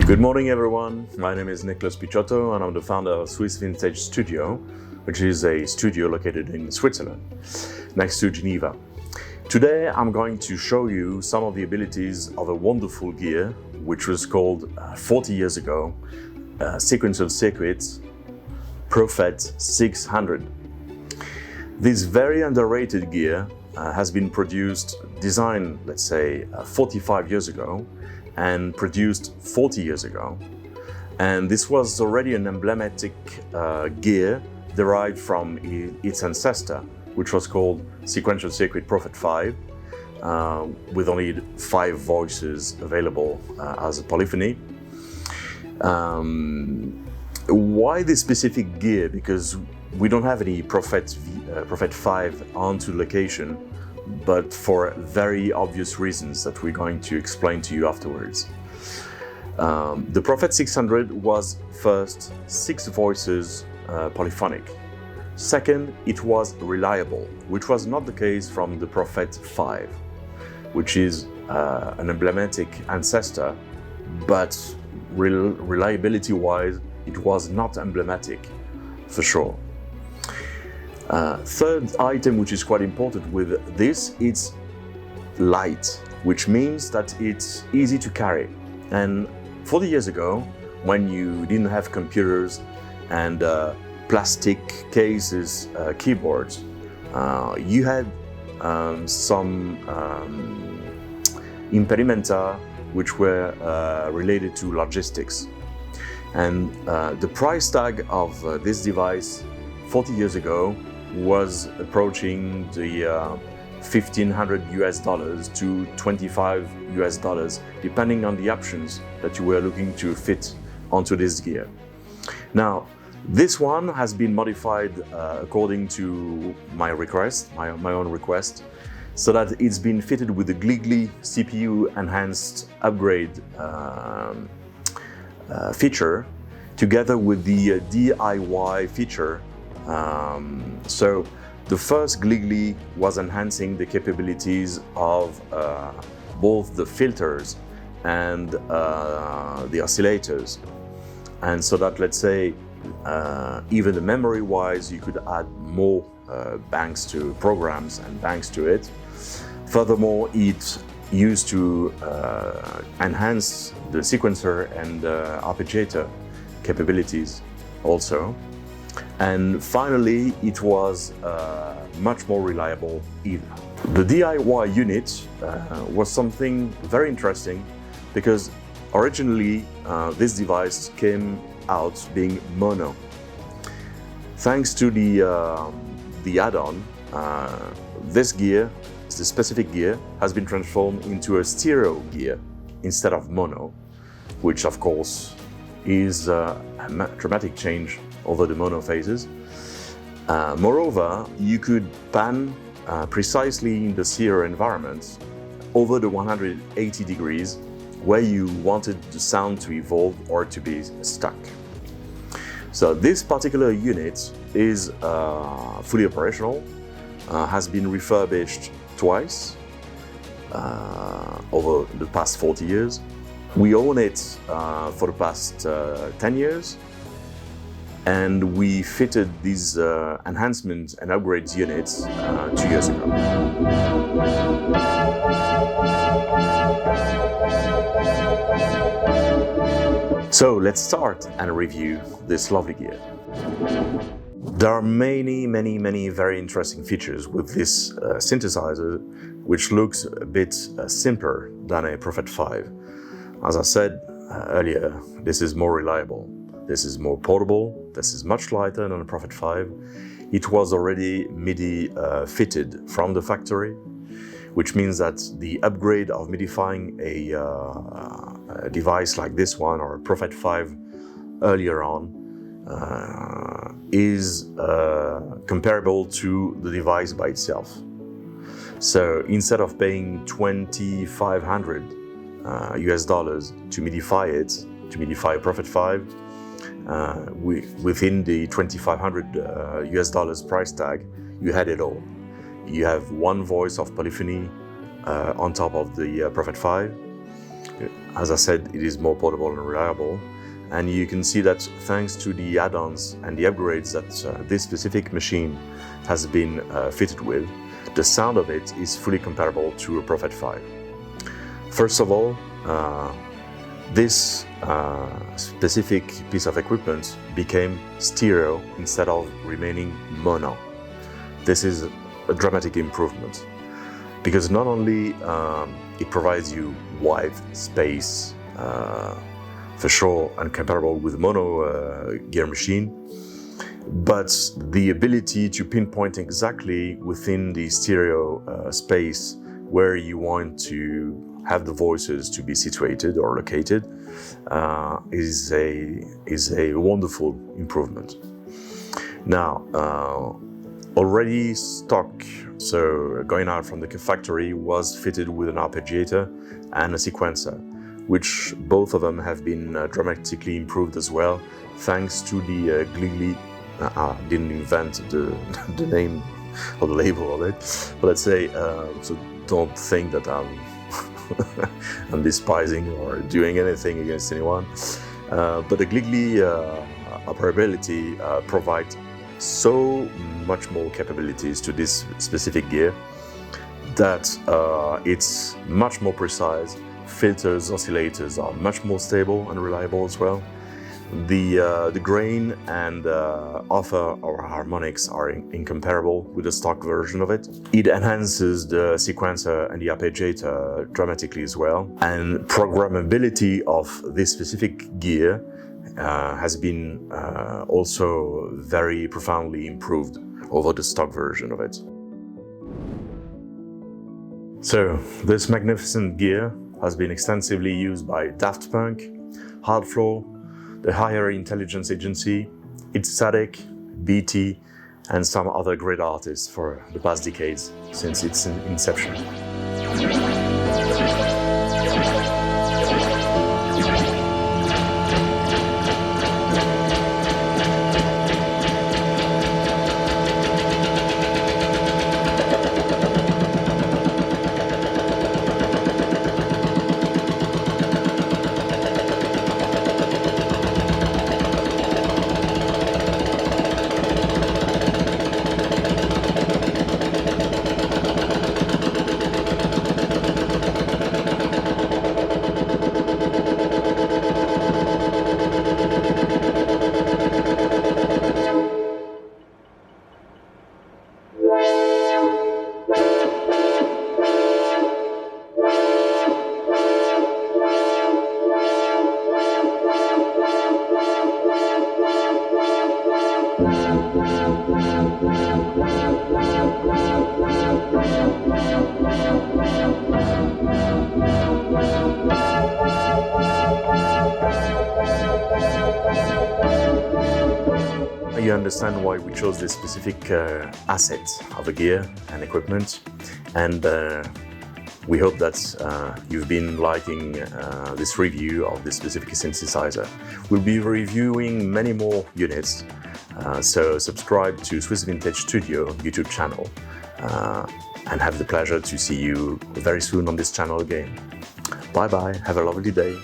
Good morning, everyone. My name is Nicolas Picciotto, and I'm the founder of Swiss Vintage Studio, which is a studio located in Switzerland, next to Geneva. Today, I'm going to show you some of the abilities of a wonderful gear, which was called 40 years ago, Sequential Circuit Prophet 600. This very underrated gear has been designed, let's say, 45 years ago, and produced 40 years ago. And this was already an emblematic gear derived from its ancestor, which was called Sequential Circuit Prophet 5, with only 5 voices available as a polyphony. Why this specific gear? Because we don't have any Prophet 5 onto location, but for very obvious reasons that we're going to explain to you afterwards. The Prophet 600 was first 6 voices polyphonic. Second, it was reliable, which was not the case from the Prophet 5, which is an emblematic ancestor, but reliability-wise, it was not emblematic for sure. Third item, which is quite important with this, it's light, which means that it's easy to carry. And 40 years ago, when you didn't have computers and plastic cases, keyboards, you had some impedimenta which were related to logistics. And the price tag of this device 40 years ago was approaching the $1,500 to $25 depending on the options that you were looking to fit onto this gear. Now, this one has been modified according to my request, my own request, so that it's been fitted with the Gliggly CPU enhanced upgrade feature, together with the DIY feature. So the first Gliggly was enhancing the capabilities of both the filters and the oscillators. And so that, let's say, even the memory-wise, you could add more banks to programs and banks to it. Furthermore, it used to enhance the sequencer and arpeggiator capabilities also. And finally, it was much more reliable either. The DIY unit was something very interesting because originally this device came out being mono. Thanks to the add-on, this gear, the specific gear, has been transformed into a stereo gear instead of mono, which of course is a dramatic change over the mono phases. Moreover, you could pan precisely in the stereo environment over the 180 degrees where you wanted the sound to evolve or to be stuck. So this particular unit is fully operational, has been refurbished twice over the past 40 years. We own it for the past 10 years. And we fitted these enhancements and upgrades units 2 years ago. So let's start and review this lovely gear. There are many very interesting features with this synthesizer, which looks a bit simpler than a Prophet 5. As I said earlier, this is more reliable. This is more portable, this is much lighter than a Prophet 5. It was already MIDI fitted from the factory, which means that the upgrade of MIDIfying a device like this one or a Prophet 5 earlier on is comparable to the device by itself. So instead of paying $2,500 to MIDIfy it, to MIDIfy a Prophet 5, within the $2,500 price tag, you had it all. You have one voice of polyphony on top of the Prophet 5. As I said, it is more portable and reliable. And you can see that thanks to the add-ons and the upgrades that this specific machine has been fitted with, the sound of it is fully comparable to a Prophet 5. First of all, this specific piece of equipment became stereo instead of remaining mono. This is a dramatic improvement because not only it provides you wide space, for sure, and comparable with mono gear machine, but the ability to pinpoint exactly within the stereo space where you want to have the voices to be situated or located is a wonderful improvement. Now, already stock, so going out from the factory, was fitted with an arpeggiator and a sequencer, which both of them have been dramatically improved as well, thanks to the Glidley. I didn't invent the name or the label of it, but let's say, so don't think that I'm despising or doing anything against anyone. But the Glidley operability provides so much more capabilities to this specific gear that it's much more precise. Filters, oscillators are much more stable and reliable as well. The grain and offer or harmonics are incomparable with the stock version of it. It enhances the sequencer and the arpeggiator dramatically as well. And programmability of this specific gear has been also very profoundly improved over the stock version of it. So this magnificent gear has been extensively used by Daft Punk, Hardfloor, the Higher Intelligence Agency, It's Static, BT, and some other great artists for the past decades since its inception. You understand why we chose this specific asset of a gear and equipment, and we hope that you've been liking this review of this specific synthesizer. We'll be reviewing many more units, so subscribe to Swiss Vintage Studio YouTube channel and have the pleasure to see you very soon on this channel again. Bye bye, have a lovely day.